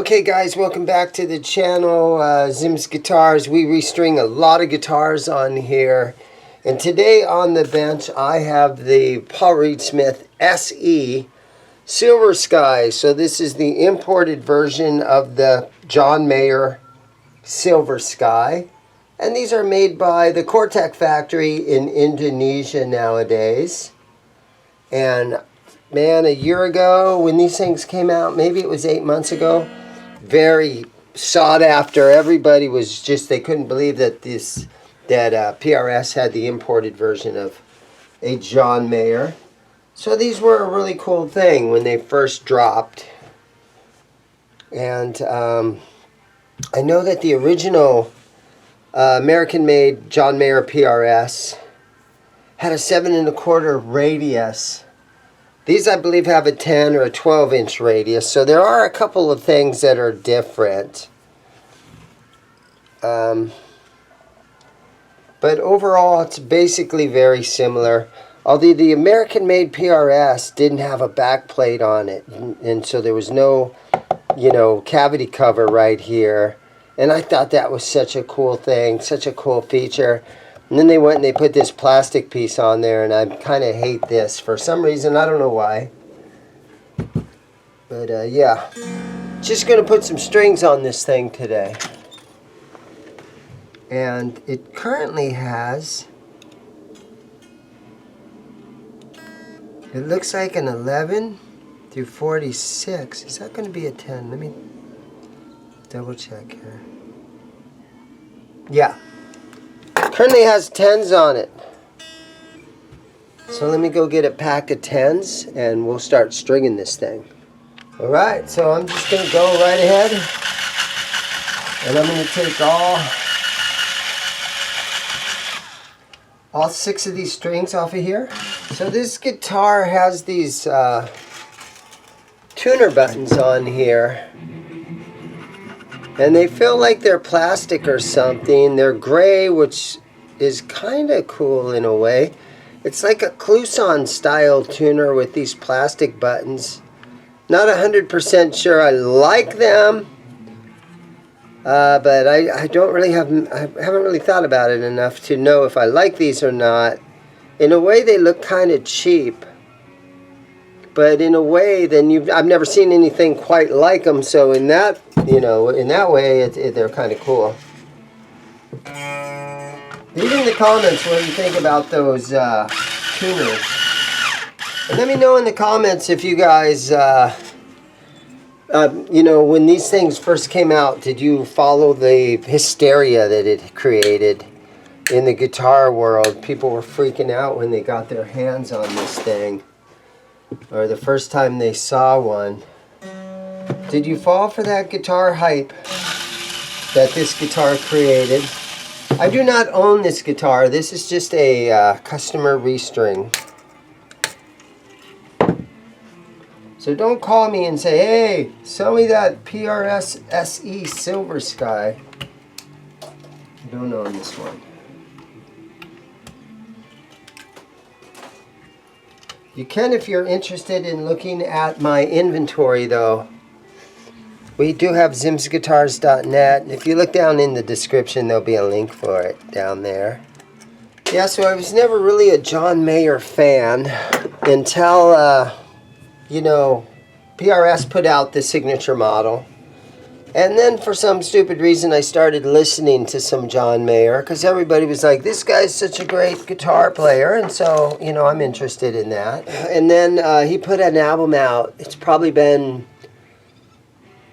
Okay guys, welcome back to the channel, ZIMM'S Guitars. We restring a lot of guitars on here. And today on the bench I have the Paul Reed Smith SE Silver Sky. So this is the imported version of the John Mayer Silver Sky. And these are made by the Cortec factory in Indonesia nowadays. And man, a year ago when these things came out, maybe it was 8 months ago, very sought after. Everybody was just, they couldn't believe that PRS had the imported version of a John Mayer. So these were a really cool thing when they first dropped. And I know that the original American-made John Mayer PRS had a 7 1/4 radius. These, I believe, have a 10 or a 12-inch radius, so there are a couple of things that are different. But overall, it's basically very similar. Although the American-made PRS didn't have a back plate on it, and so there was no, cavity cover right here. And I thought that was such a cool thing, such a cool feature. And then they went and they put this plastic piece on there, and I kind of hate this for some reason. I don't know why. But yeah, just going to put some strings on this thing today. And it currently has, it looks like an 11 through 46. Is that going to be a 10? Let me double check here. Yeah. Currently has 10s on it. So let me go get a pack of 10s and we'll start stringing this thing. Alright, so I'm just going to go right ahead and I'm going to take all 6 of these strings off of here. So this guitar has these tuner buttons on here. And they feel like they're plastic or something. They're gray, which is kind of cool in a way. It's like a Kluson style tuner with these plastic buttons. Not 100% sure I like them. But I don't really I haven't really thought about it enough to know if I like these or not. In a way, they look kind of cheap. But in a way, I've never seen anything quite like them. So in that, in that way, they're kind of cool. Leave in the comments what you think about those tuners. And let me know in the comments if you guys, when these things first came out, did you follow the hysteria that it created in the guitar world? People were freaking out when they got their hands on this thing, or the first time they saw one. Did you fall for that guitar hype that this guitar created? I do not own this guitar. This is just a customer restring. So don't call me and say, hey, sell me that PRS SE Silver Sky. I don't own this one. You can if you're interested in looking at my inventory, though. We do have ZIMM'sguitars.net. If you look down in the description, there'll be a link for it down there. Yeah, so I was never really a John Mayer fan until, PRS put out the signature model. And then for some stupid reason, I started listening to some John Mayer because everybody was like, this guy's such a great guitar player. And so, I'm interested in that. And then he put an album out. It's probably been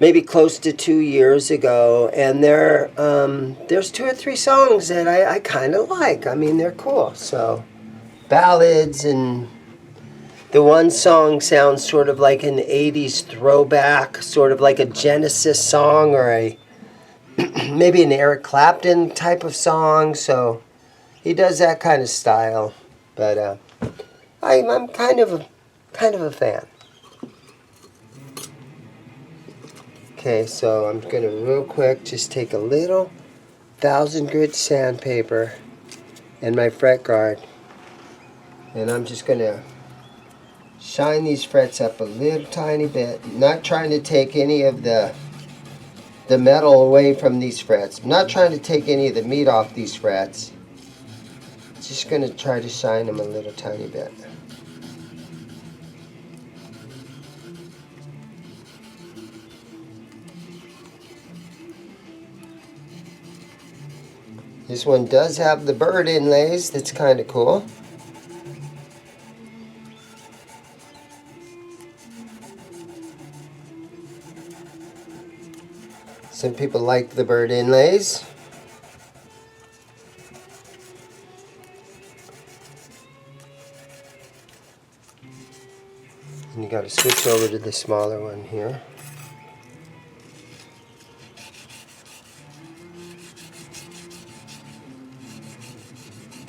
maybe close to 2 years ago. And there's 2 or 3 songs that I kind of like. I mean, they're cool. So, ballads, and the one song sounds sort of like an 80s throwback, sort of like a Genesis song or maybe an Eric Clapton type of song. So he does that kind of style. But I'm kind of a fan. Okay, so I'm going to real quick just take a little 1000 grit sandpaper and my fret guard. And I'm just going to shine these frets up a little tiny bit. I'm not trying to take any of the the metal away from these frets. I'm not trying to take any of the meat off these frets. Just going to try to shine them a little tiny bit. This one does have the bird inlays. That's kind of cool. Some people like the bird inlays. And you got to switch over to the smaller one here.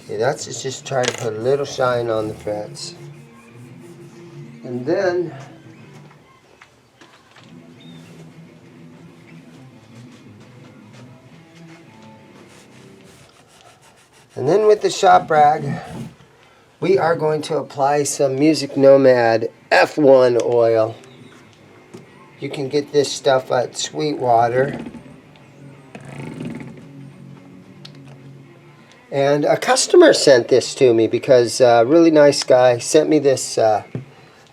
Okay, that's just try to put a little shine on the frets. And then with the shop rag, we are going to apply some Music Nomad F1 oil. You can get this stuff at Sweetwater. And a customer sent this to me because a really nice guy sent me this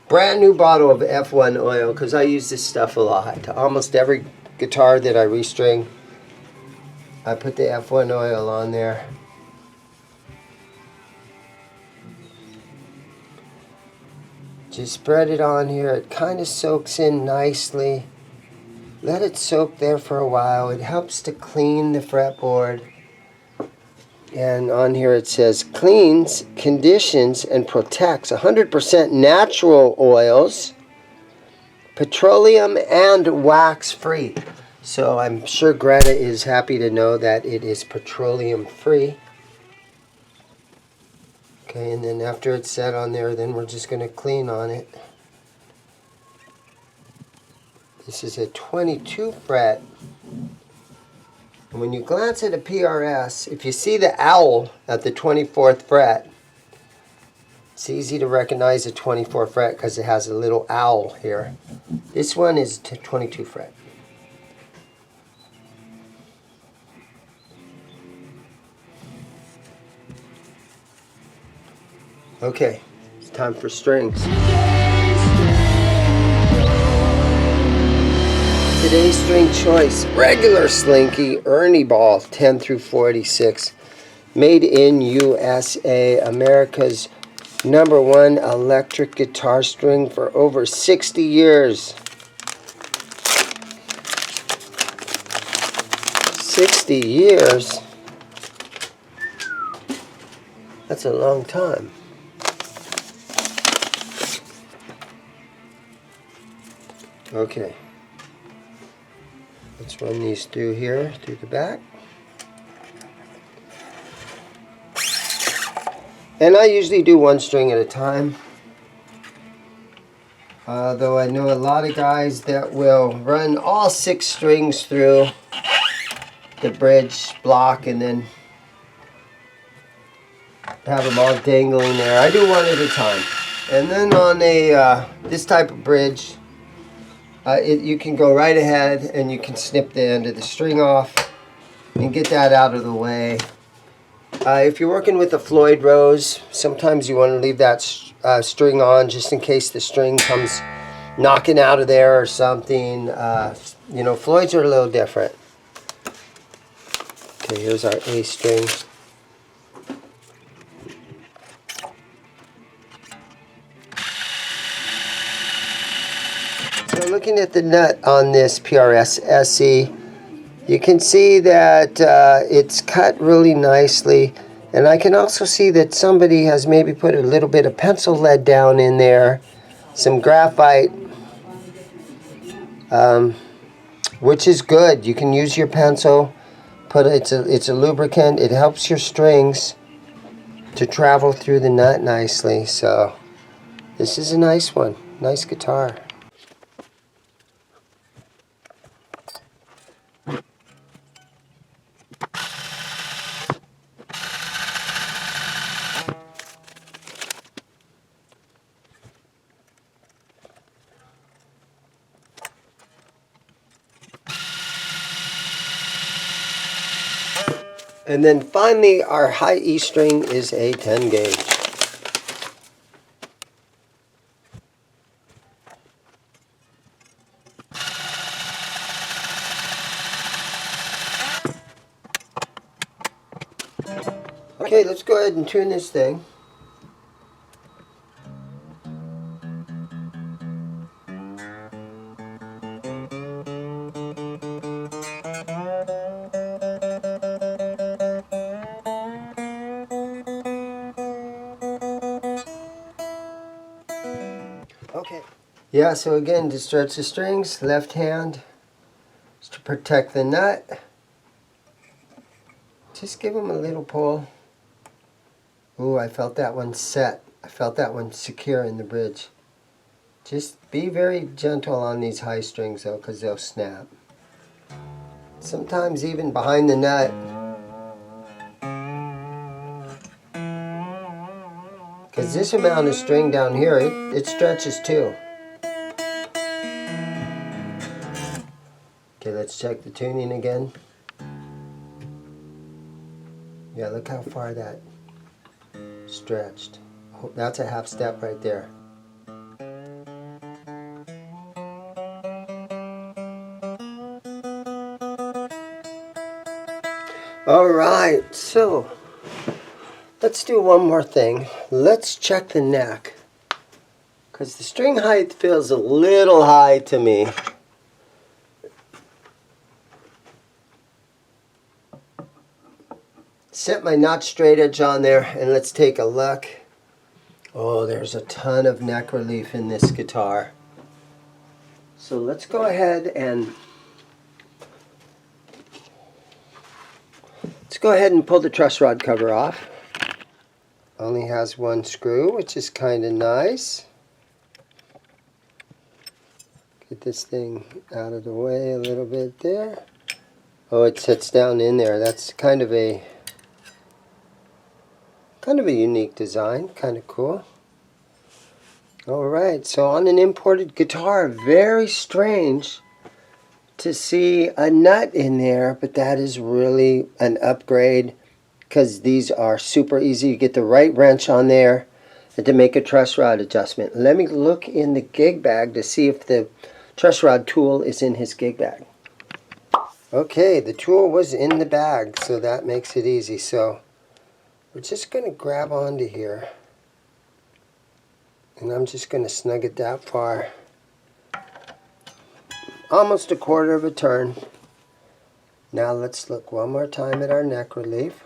brand new bottle of F1 oil because I use this stuff a lot. Almost every guitar that I restring, I put the F1 oil on there. Just spread it on here. It kind of soaks in nicely. Let it soak there for a while. It helps to clean the fretboard. And on here it says cleans, conditions, and protects 100% natural oils, petroleum and wax free. So I'm sure Greta is happy to know that it is petroleum free. Okay, and then after it's set on there, then we're just going to clean on it. This is a 22 fret. And when you glance at a PRS, if you see the owl at the 24th fret, it's easy to recognize a 24th fret because it has a little owl here. This one is 22 fret. Okay, it's time for strings. Today's string choice, regular Slinky Ernie Ball 10 through 46. Made in USA, America's #1 electric guitar string for over 60 years. 60 years? That's a long time. Okay, let's run these through here, through the back. And I usually do one string at a time. Though I know a lot of guys that will run all 6 strings through the bridge block and then have them all dangling there. I do one at a time. And then on a this type of bridge, you can go right ahead and you can snip the end of the string off and get that out of the way. If you're working with a Floyd Rose, sometimes you want to leave that string on just in case the string comes knocking out of there or something. You know, Floyd's are a little different. Okay, here's our A string. So looking at the nut on this PRS SE, you can see that it's cut really nicely, and I can also see that somebody has maybe put a little bit of pencil lead down in there, some graphite, which is good. You can use your pencil, it's a lubricant. It helps your strings to travel through the nut nicely. So this is a nice one, nice guitar. And then finally, our high E string is a 10 gauge. Okay, let's go ahead and tune this thing. Okay. Yeah, so again, to stretch the strings, left hand is to protect the nut. Just give them a little pull. Ooh, I felt that one set. I felt that one secure in the bridge. Just be very gentle on these high strings though, because they'll snap. Sometimes even behind the nut. Because this amount of string down here, it stretches too. Okay, let's check the tuning again. Yeah, look how far that stretched. Oh, that's a half step right there. Alright, so let's do one more thing. Let's check the neck. Because the string height feels a little high to me. Set my notch straight edge on there and let's take a look. Oh, there's a ton of neck relief in this guitar. So let's go ahead and pull the truss rod cover off. Only has one screw, which is kind of nice. Get this thing out of the way a little bit there. Oh, it sits down in there. That's kind of a unique design, kind of cool. Alright, so on an imported guitar, very strange to see a nut in there, but that is really an upgrade because these are super easy. You get the right wrench on there and to make a truss rod adjustment. Let me look in the gig bag to see if the truss rod tool is in his gig bag. Okay, the tool was in the bag, so that makes it easy. So we're just going to grab onto here, and I'm just going to snug it that far. Almost a quarter of a turn. Now let's look one more time at our neck relief.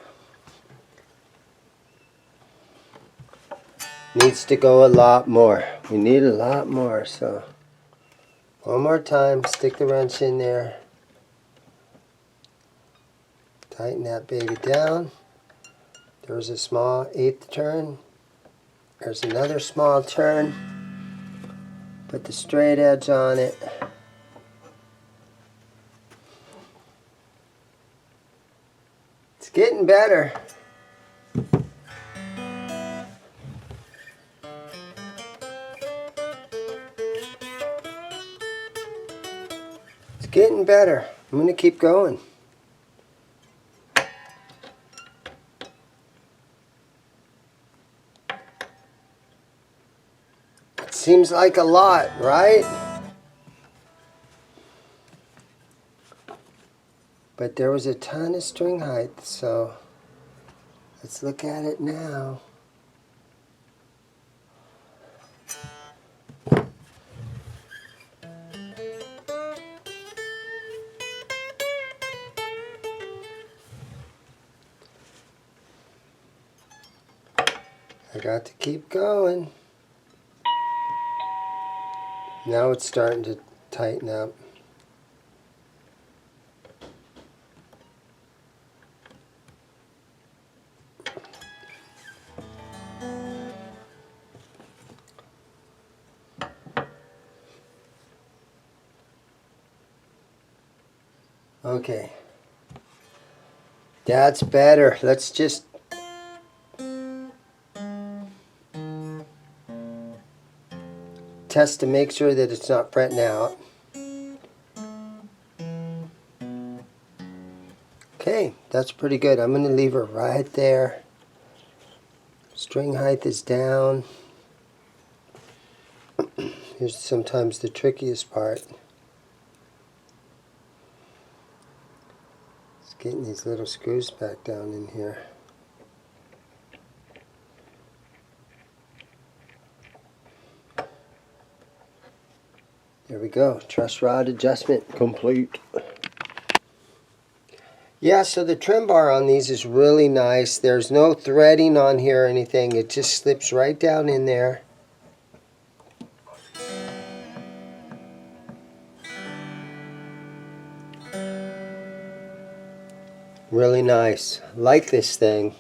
Needs to go a lot more. We need a lot more, so one more time, stick the wrench in there. Tighten that baby down. There's a small 1/8 turn. There's another small turn. Put the straight edge on it. It's getting better. It's getting better. I'm going to keep going. Seems like a lot, right? But there was a ton of string height, so let's look at it now. I got to keep going. Now it's starting to tighten up. Okay. That's better. Let's just test to make sure that it's not fretting out. Okay, That's pretty good. I'm going to leave her right there. String height is down. Here's sometimes the trickiest part. It's getting these little screws back down in here. There we go. Truss rod adjustment complete. Yeah, so the trim bar on these is really nice. There's no threading on here or anything. It just slips right down in there. Really nice. Like this thing.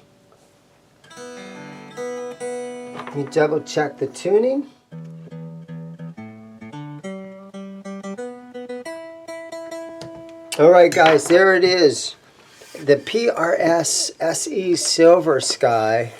Let me double check the tuning. Alright guys, there it is. The PRS SE Silver Sky.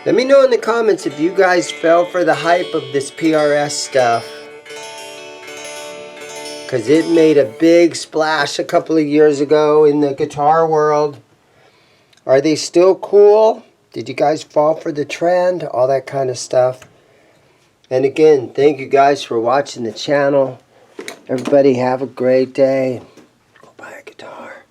Let me know in the comments if you guys fell for the hype of this PRS stuff. Because it made a big splash a couple of years ago in the guitar world. Are they still cool? Did you guys fall for the trend? All that kind of stuff. And again, thank you guys for watching the channel. Everybody have a great day. Go buy a guitar.